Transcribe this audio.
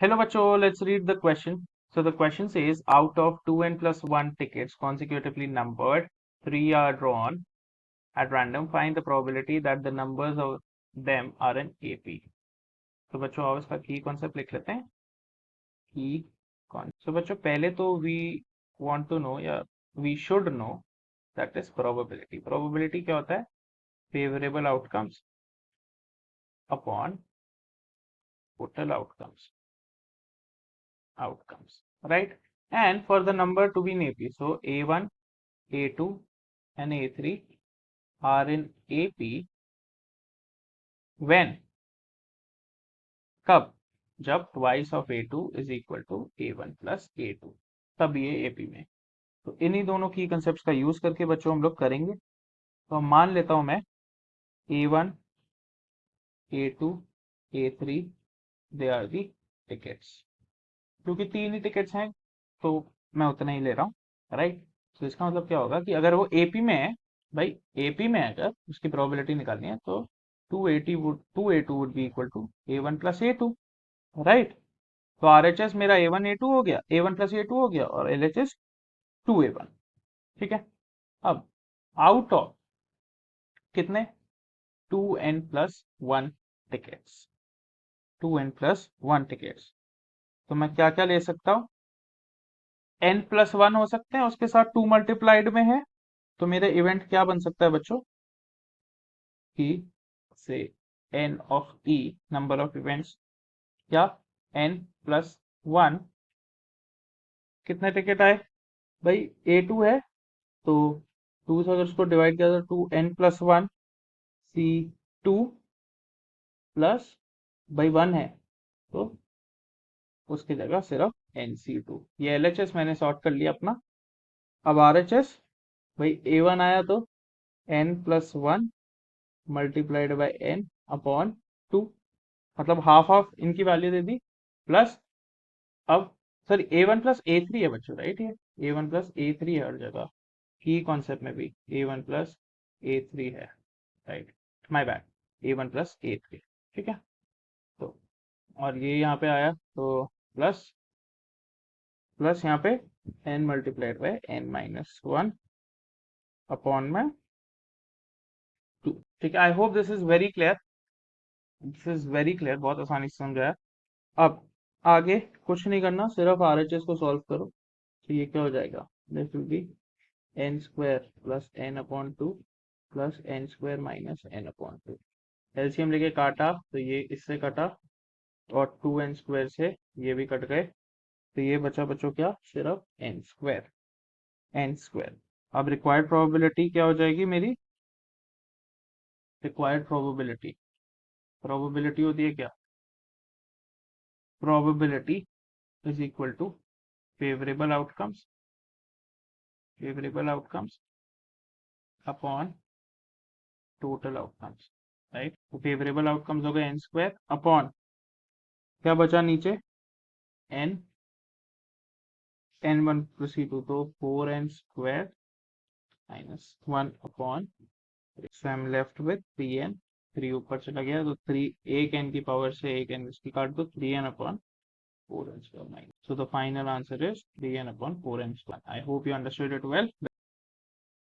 Hello, Bacho. Let's read the question. So the question says, out of 2n plus 1 tickets consecutively numbered, 3 are drawn at random. Find the probability that the numbers of them are in AP. तो बच्चों आओ इसका की concept लिख लेते हैं. की concept. So बच्चों पहले तो we want to know या we should know that is probability. Probability क्या होता है? Favorable outcomes upon total outcomes, right? And for the number to be in AP, so A1, A2 and A3 are in AP when, कब, जब twice of A2 is equal to A1 plus A2, तब ये AP में. तो इन्हीं दोनों की concept का यूज करके बच्चों हम लोग करेंगे. तो हम मान लेता हूं मैं A1, A2, A3 they are the tickets. क्योंकि 3 ही टिकट्स हैं तो मैं उतना ही ले रहा हूँ, राइट. तो इसका मतलब क्या होगा कि अगर वो एपी में है, भाई एपी में अगर उसकी प्रोबेबिलिटी निकालनी है तो 2A2 would be equal to A1 plus A2, right. तो RHS मेरा A1 A2 हो गया, A1 प्लस A2 हो गया, और LHS 2A1. ठीक है. अब आउट ऑफ कितने 2n plus 1 tickets, 2n plus 1 tickets, तो मैं क्या क्या ले सकता हूँ? n प्लस 1 हो सकते हैं, उसके साथ 2 मल्टीप्लाइड में है. तो मेरा इवेंट क्या बन सकता है बच्चों कि से n of e number of events, या n प्लस 1 कितने टिकट आए भाई? A2 है तो 2 से अगर उसको डिवाइड किया तो 2n प्लस 1 C2 प्लस भाई 1 है तो उसकी जगह सिर्फ NC2. ये LHS मैंने सॉर्ट कर लिया अपना. अब RHS भाई A1 आया तो n plus 1 multiplied by n upon 2, मतलब हाफ हाफ इनकी वैल्यू दे दी. प्लस अब सॉरी A1 प्लस A3 है बच्चों, राइट. ये A1 प्लस A3 है हर जगह. की कॉन्सेप्ट में भी A1 प्लस A3 है, right. My bad, A1 plus A3. ठीक है. तो और ये यहाँ पे आया तो प्लस प्लस यहाँ पे n multiplied by n minus 1 upon में 2. ठीक है. I hope this is very clear. This is very clear, बहुत आसानी से समझाया. अब आगे कुछ नहीं करना, सिर्फ RHS को सॉल्व करो. तो ये क्या हो जाएगा? This will be n square plus n upon 2 plus n square minus n upon 2. LCM लेके काटा तो ये इससे कटा, और 2n स्क्वायर से ये भी कट गए. तो ये बचा बच्चों क्या? सिर्फ n स्क्वायर. n square. अब रिक्वायर्ड प्रोबेबिलिटी क्या हो जाएगी मेरी? रिक्वायर्ड प्रोबेबिलिटी, प्रोबेबिलिटी होती है क्या? Probability is equal to favourable outcomes, favourable outcomes upon total outcomes, right. तो फेवरेबल आउटकम्स हो गए n स्क्वायर अपॉन क्या बचा नीचे? n, n1 प्लस C2 तो 4n square minus 1 upon. So I am left with 3n. 3 ऊपर चला गया तो 3, एक n की पावर से एक n इसकी काट दो, 3n upon 4n square minus. So the final answer is 3n upon 4n square. I hope you understood it well.